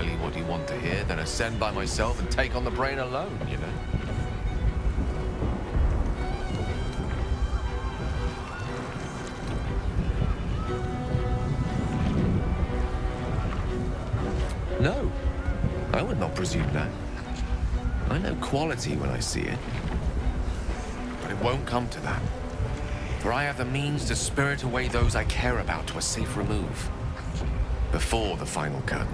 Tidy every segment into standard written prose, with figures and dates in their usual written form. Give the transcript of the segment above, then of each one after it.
tell you what you want to hear, then ascend by myself and take on the brain alone, you know? No, I would not presume that. I know quality when I see it. But it won't come to that. For I have the means to spirit away those I care about to a safe remove. Before the final curtain.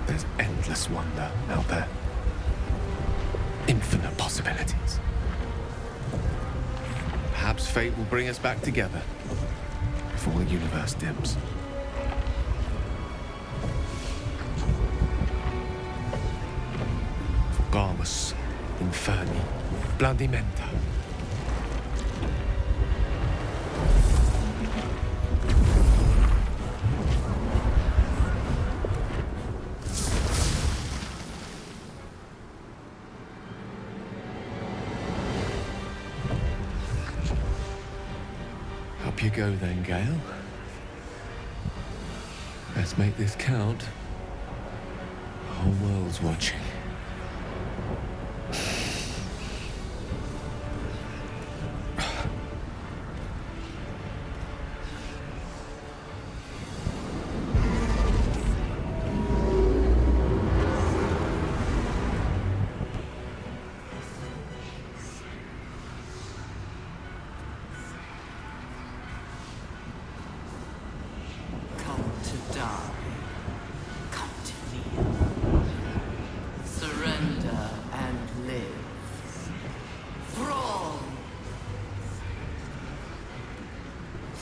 There's endless wonder out there. Infinite possibilities. Perhaps fate will bring us back together before the universe dims. Vamos, Inferni, Blandimenta. Up you go then, Gale. Let's make this count. The whole world's watching.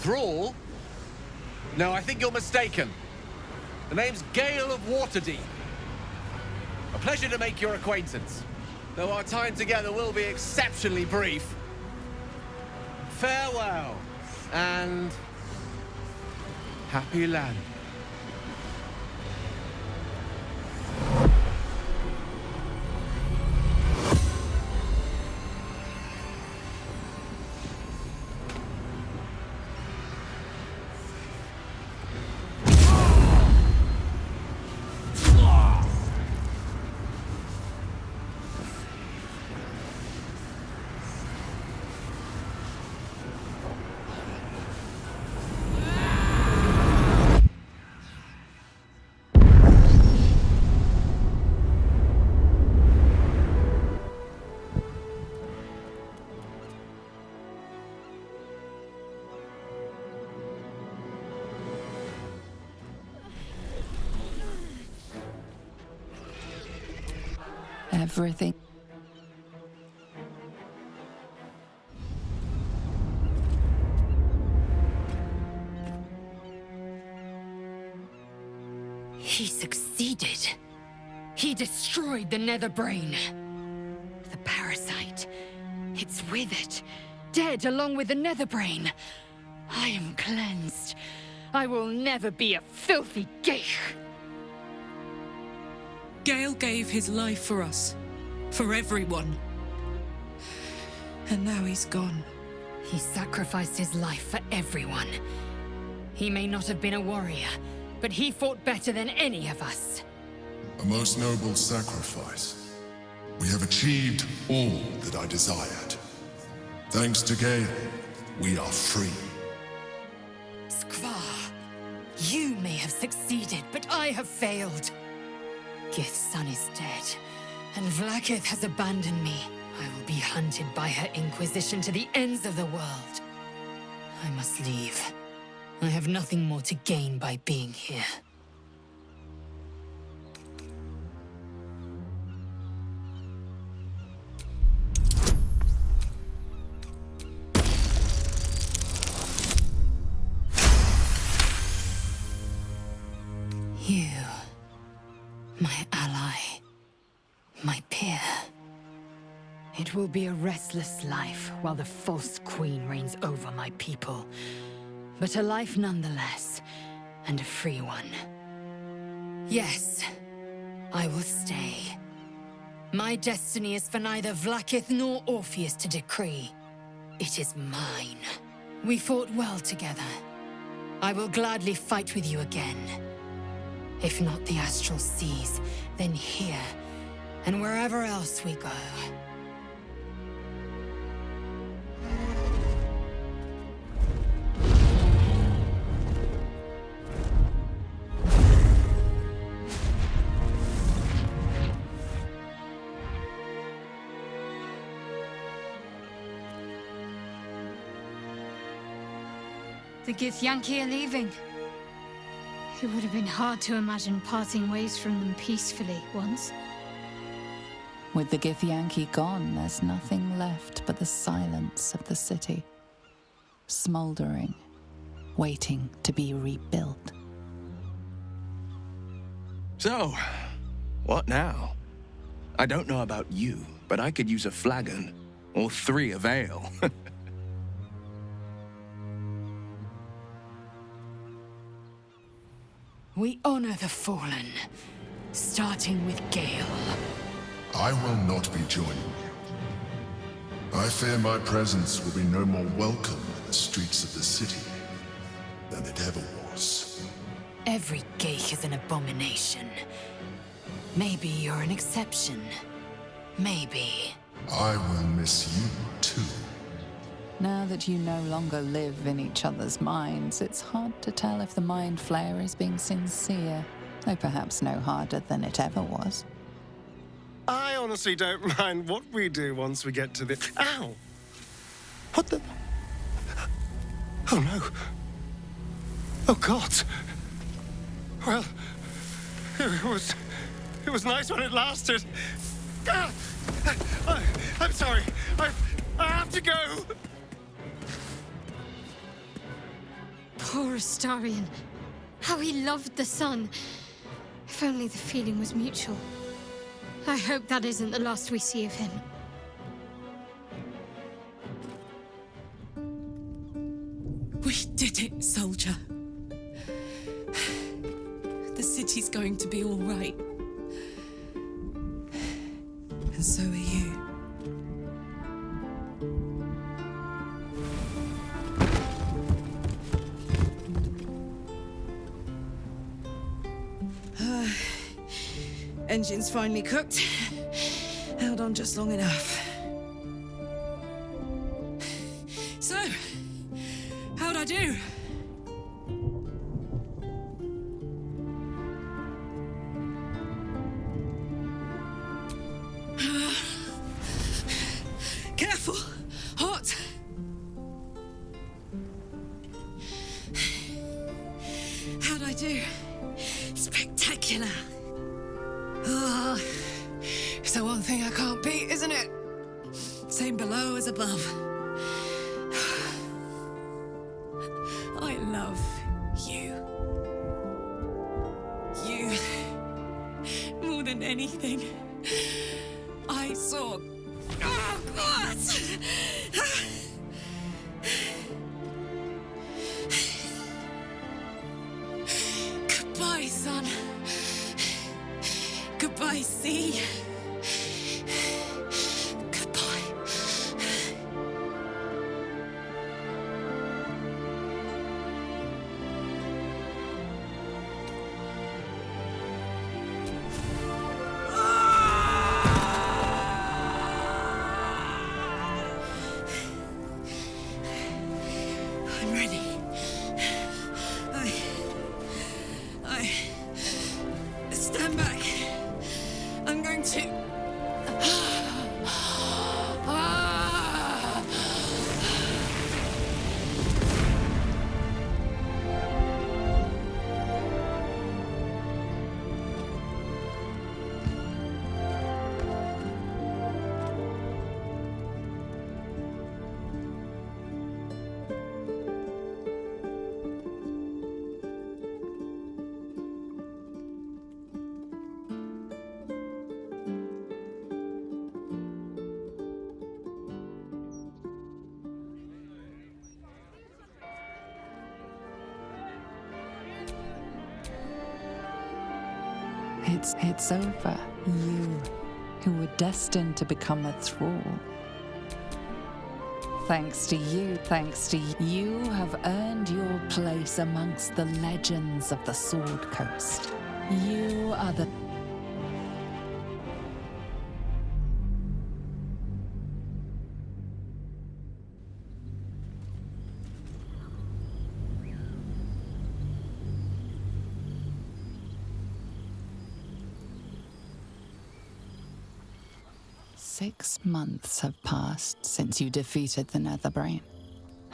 Thrall? No, I think you're mistaken. The name's Gale of Waterdeep. A pleasure to make your acquaintance, though our time together will be exceptionally brief. Farewell, and happy land. Everything. He succeeded. He destroyed the Nether Brain. The parasite. It's with it. Dead along with the Nether Brain. I am cleansed. I will never be a filthy geich. Gale gave his life for us. For everyone. And now he's gone. He sacrificed his life for everyone. He may not have been a warrior, but he fought better than any of us. A most noble sacrifice. We have achieved all that I desired. Thanks to Gale, we are free. Skvar, you may have succeeded, but I have failed. Gith's son is dead, and Vlaakith has abandoned me. I will be hunted by her Inquisition to the ends of the world. I must leave. I have nothing more to gain by being here. You, my ally, my peer. It will be a restless life while the false queen reigns over my people. But a life nonetheless, and a free one. Yes, I will stay. My destiny is for neither Vlaakith nor Orpheus to decree. It is mine. We fought well together. I will gladly fight with you again. If not the astral seas, then here, and wherever else we go. The Githyanki are leaving. It would have been hard to imagine parting ways from them peacefully once. With the Githyanki gone, there's nothing left but the silence of the city. Smoldering, waiting to be rebuilt. So, what now? I don't know about you, but I could use a flagon, or 3 of ale. We honor the fallen, starting with Gale. I will not be joining you. I fear my presence will be no more welcome in the streets of the city than it ever was. Every geich is an abomination. Maybe you're an exception. Maybe. I will miss you too. Now that you no longer live in each other's minds, it's hard to tell if the Mind Flayer is being sincere, though perhaps no harder than it ever was. I honestly don't mind what we do once we get to the... Ow! What the... Oh no. Oh God. Well, it was nice when it lasted. Ah! I'm sorry. I have to go. Poor Astarion. How he loved the sun. If only the feeling was mutual. I hope that isn't the last we see of him. We did it, soldier. The city's going to be all right. And so are you. Engine's finally cooked. Held on just long enough. So, how'd I do? Careful! Hot! How'd I do? Spectacular! Oh, it's the one thing I can't beat, isn't it? Same below as above. I love you. You. More than anything. I saw... Oh, God! Goodbye, son. Goodbye, sea. Goodbye. I'm ready. I stand back. I'm going to... It's over. You, who were destined to become a thrall. Thanks to you, you have earned your place amongst the legends of the Sword Coast. You are the... Six months have passed since you defeated the Netherbrain.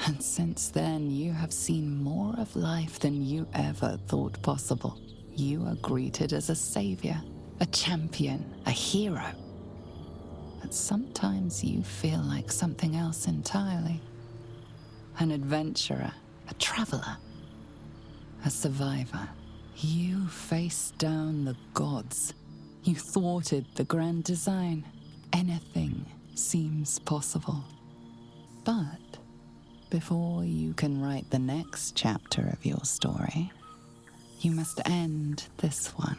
And since then, you have seen more of life than you ever thought possible. You are greeted as a savior, a champion, a hero. But sometimes you feel like something else entirely. An adventurer, a traveler, a survivor. You faced down the gods. You thwarted the grand design. Anything seems possible. But before you can write the next chapter of your story, you must end this one.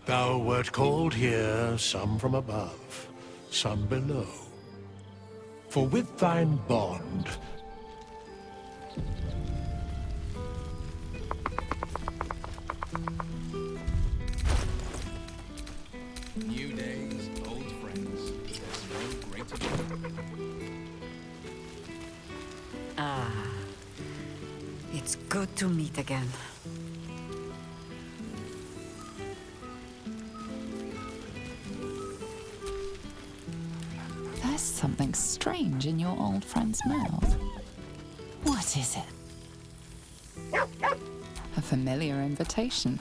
Thou wert called here, some from above, some below. For with thine bond, New days, old friends. There's no greater joy. Ah, it's good to meet again. There's something strange in your old friend's mouth. What is it? A familiar invitation.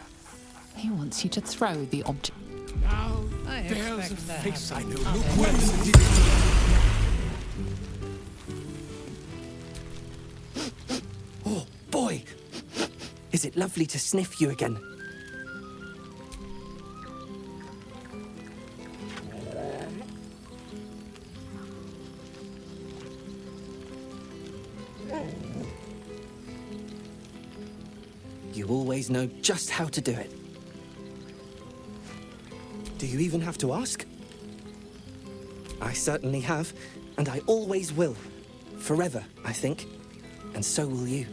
He wants you to throw the object. now I there's a expect that face I know. happens. Look, where is it? Oh, boy! Is it lovely to sniff you again? You always know just how to do it. Do you even have to ask? I certainly have, and I always will. Forever, I think. And so will you.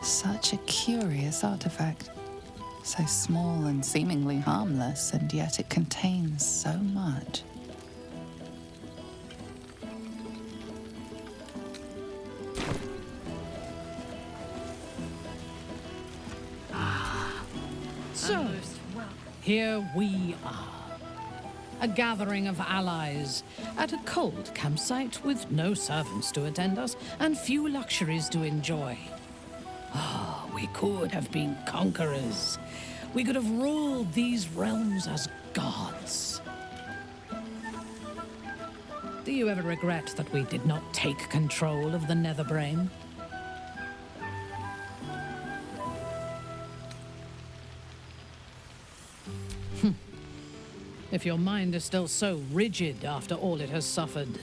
Such a curious artifact. So small and seemingly harmless, and yet it contains so much. So, here we are. A gathering of allies at a cold campsite with no servants to attend us and few luxuries to enjoy. Ah, we could have been conquerors. We could have ruled these realms as gods. Do you ever regret that we did not take control of the Netherbrain? If your mind is still so rigid after all it has suffered,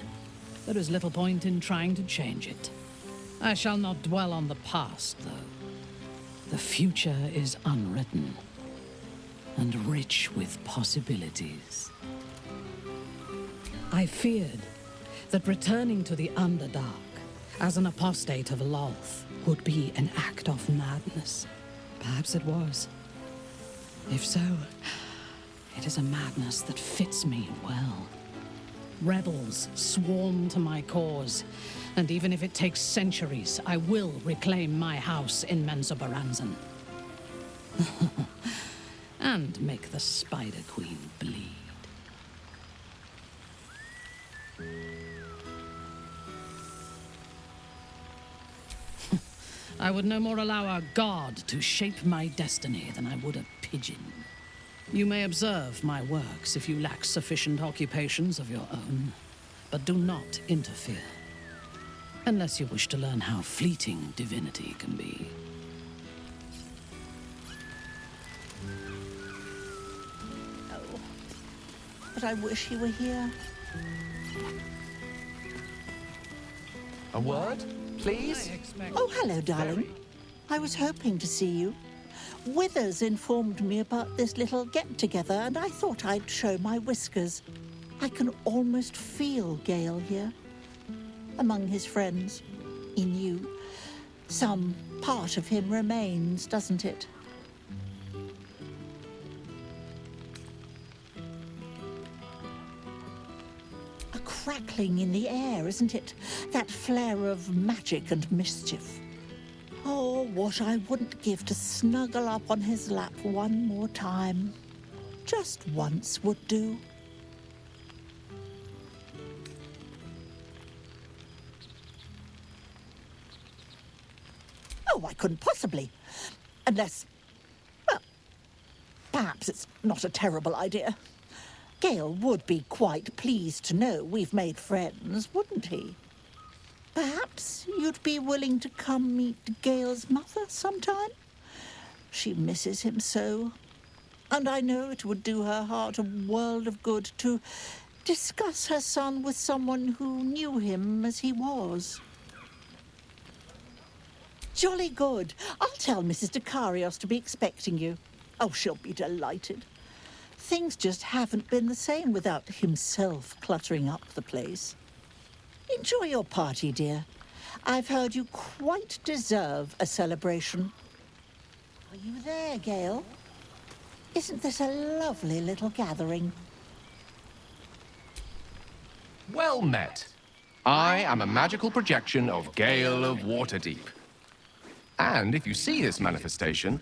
there is little point in trying to change it. I shall not dwell on the past, though. The future is unwritten and rich with possibilities. I feared that returning to the Underdark as an apostate of Lolth would be an act of madness. Perhaps it was. If so, it is a madness that fits me well. Rebels swarm to my cause, and even if it takes centuries, I will reclaim my house in Menzoberranzan. And make the Spider Queen bleed. I would no more allow a god to shape my destiny than I would a pigeon. You may observe my works if you lack sufficient occupations of your own, but do not interfere. Unless you wish to learn how fleeting divinity can be. Oh, but I wish he were here. A word, please? Oh, hello, darling. I was hoping to see you. Withers informed me about this little get-together, and I thought I'd show my whiskers. I can almost feel Gale here. Among his friends. In you. Some part of him remains, doesn't it? A crackling in the air, isn't it? That flare of magic and mischief. Oh, what I wouldn't give to snuggle up on his lap one more time. Just once would do. Oh, I couldn't possibly. Unless, well, perhaps it's not a terrible idea. Gale would be quite pleased to know we've made friends, wouldn't he? Perhaps you'd be willing to come meet Gale's mother sometime? She misses him so. And I know it would do her heart a world of good to discuss her son with someone who knew him as he was. Jolly good. I'll tell Mrs. Dekarios to be expecting you. Oh, she'll be delighted. Things just haven't been the same without himself cluttering up the place. Enjoy your party, dear. I've heard you quite deserve a celebration. Are you there, Gale? Isn't this a lovely little gathering? Well met. I am a magical projection of Gale of Waterdeep. And if you see this manifestation,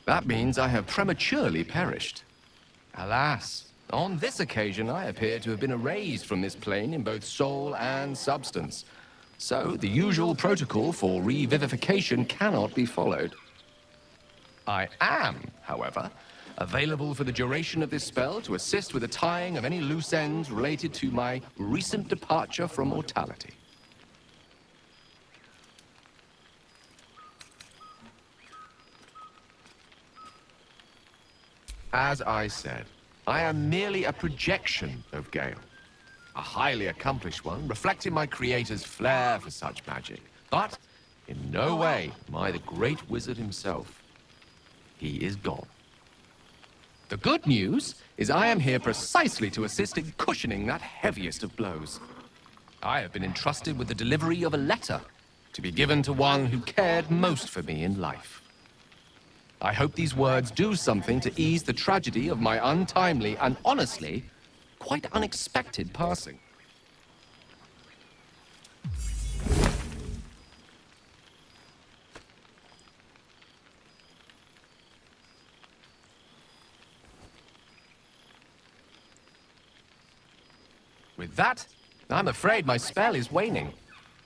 that means I have prematurely perished. Alas, on this occasion I appear to have been erased from this plane in both soul and substance. So the usual protocol for revivification cannot be followed. I am, however, available for the duration of this spell to assist with the tying of any loose ends related to my recent departure from mortality. As I said, I am merely a projection of Gale. A highly accomplished one, reflecting my creator's flair for such magic. But in no way am I the great wizard himself. He is gone. The good news is I am here precisely to assist in cushioning that heaviest of blows. I have been entrusted with the delivery of a letter to be given to one who cared most for me in life. I hope these words do something to ease the tragedy of my untimely and, honestly, quite unexpected passing. With that, I'm afraid my spell is waning.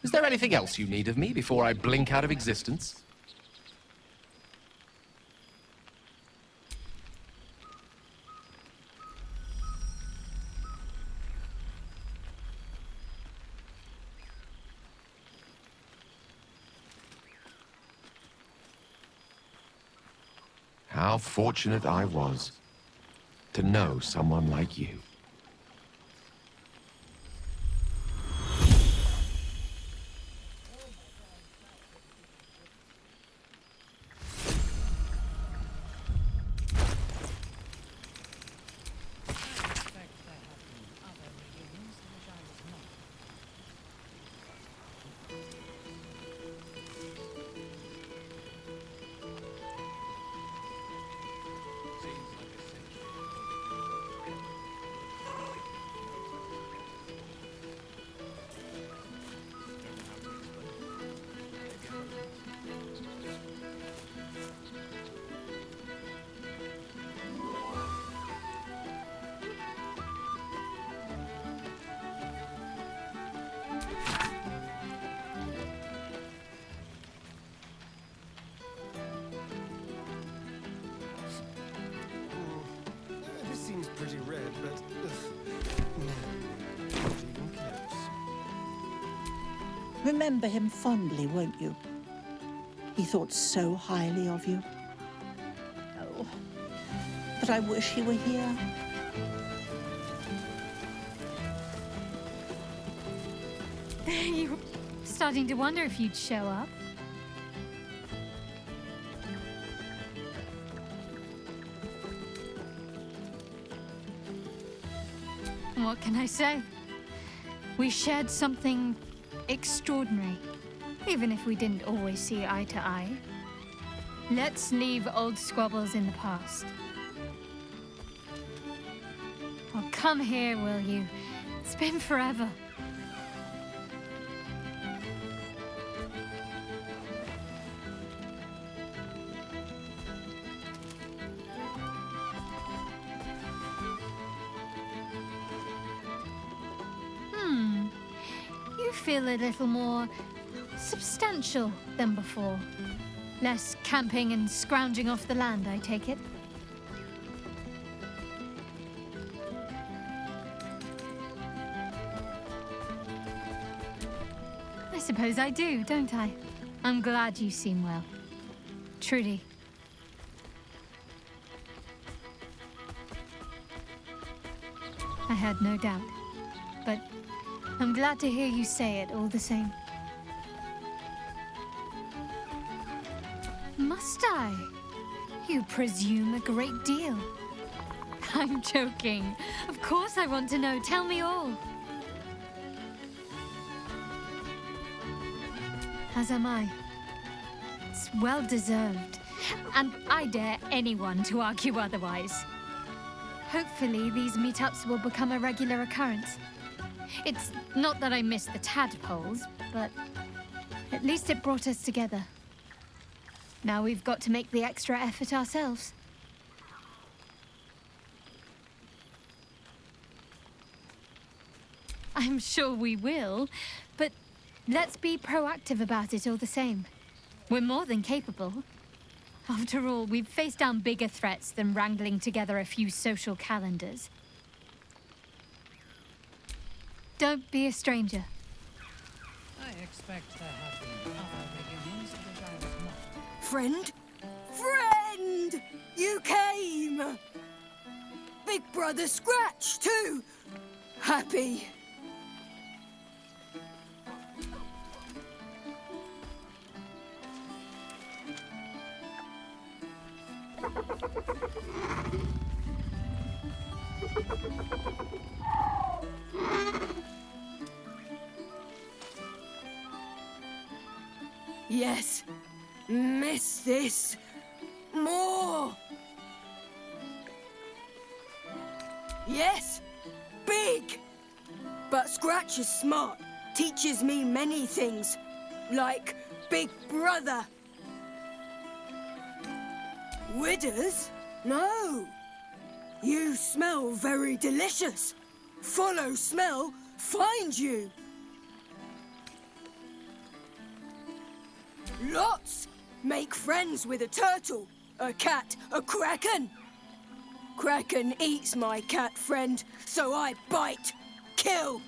Is there anything else you need of me before I blink out of existence? How fortunate I was to know someone like you. Remember him fondly, won't you? He thought so highly of you. Oh, but I wish he were here. You're starting to wonder if you'd show up. What can I say? We shared something extraordinary, even if we didn't always see eye to eye. Let's leave old squabbles in the past. Oh, come here, will you? It's been forever. You feel a little more substantial than before. Less camping and scrounging off the land, I take it. I suppose I do, don't I? I'm glad you seem well. Truly. I had no doubt, but I'm glad to hear you say it all the same. Must I? You presume a great deal. I'm joking. Of course I want to know. Tell me all. As am I. It's well deserved. And I dare anyone to argue otherwise. Hopefully these meetups will become a regular occurrence. It's not that I miss the tadpoles, but at least it brought us together. Now we've got to make the extra effort ourselves. I'm sure we will, but let's be proactive about it all the same. We're more than capable. After all, we've faced down bigger threats than wrangling together a few social calendars. Don't be a stranger. I expect there have been other reunions of which I was not. Friend? Friend! You came! Big Brother Scratch, too! Happy. Yes, miss this more. Yes, big. But Scratch is smart, teaches me many things, like Big Brother. Withers? No. You smell very delicious. Follow smell, find you. Lots. Make friends with a turtle, a cat, a kraken. Kraken eats my cat friend, so I bite, kill.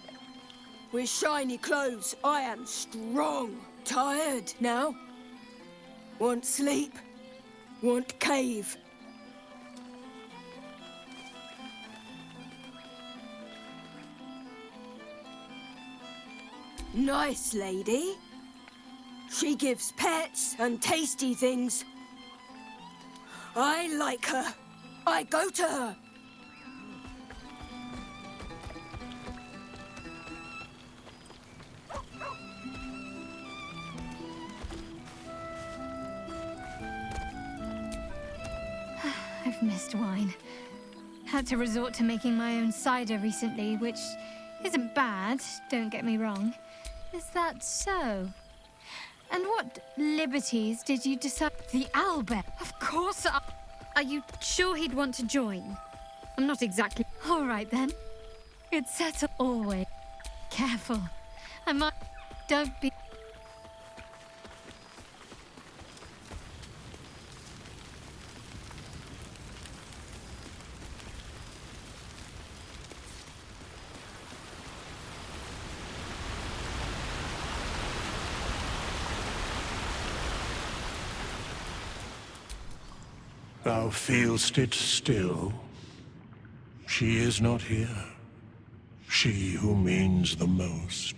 With shiny clothes, I am strong. Tired now. Want sleep. Want cave. Nice lady. She gives pets and tasty things. I like her. I go to her. I've missed wine. Had to resort to making my own cider recently, which isn't bad, don't get me wrong. Is that so? And what liberties did you decide? The Owlbear? Of course. Are you sure he'd want to join? I'm not exactly... All right, then. It's settled always. Careful. I might... Don't be... Thou feelst it still. She is not here. She who means the most.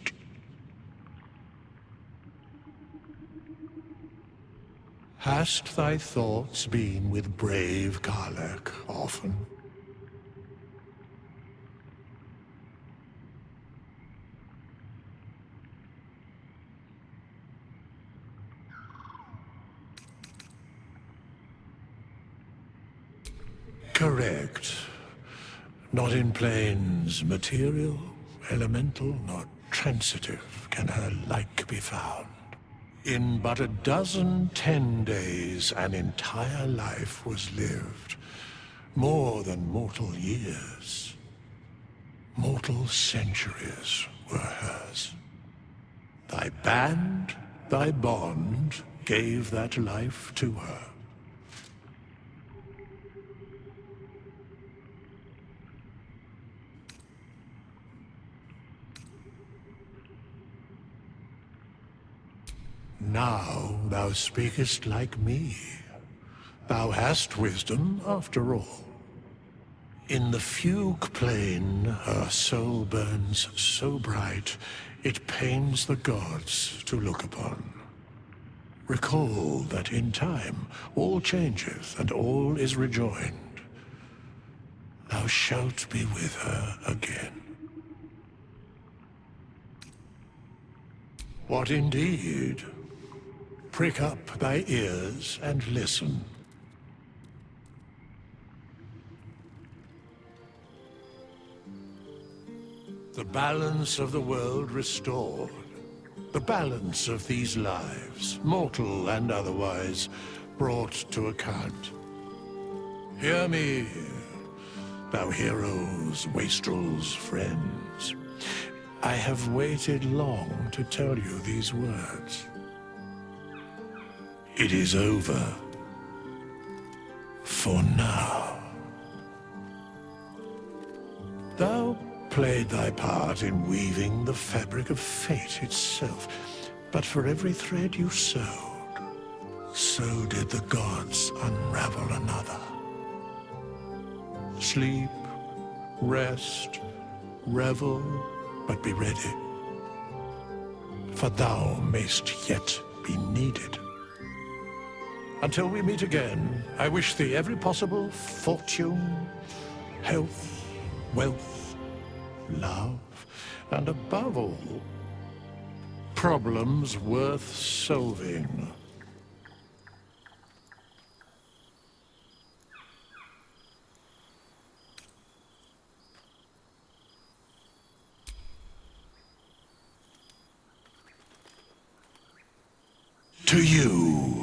Hast thy thoughts been with brave Karlach often? Correct. Not in planes material, elemental, nor transitive can her like be found. In but 10 days, an entire life was lived. More than mortal years. Mortal centuries were hers. Thy band, thy bond, gave that life to her. Now thou speakest like me. Thou hast wisdom, after all. In the fugue plane, her soul burns so bright, it pains the gods to look upon. Recall that in time, all changeth and all is rejoined. Thou shalt be with her again. What indeed? Prick up thy ears and listen. The balance of the world restored. The balance of these lives, mortal and otherwise, brought to account. Hear me, thou heroes, wastrels, friends. I have waited long to tell you these words. It is over. For now. Thou played thy part in weaving the fabric of fate itself, but for every thread you sewed, so did the gods unravel another. Sleep, rest, revel, but be ready, for thou mayst yet be needed. Until we meet again, I wish thee every possible fortune, health, wealth, love, and above all, problems worth solving. To you.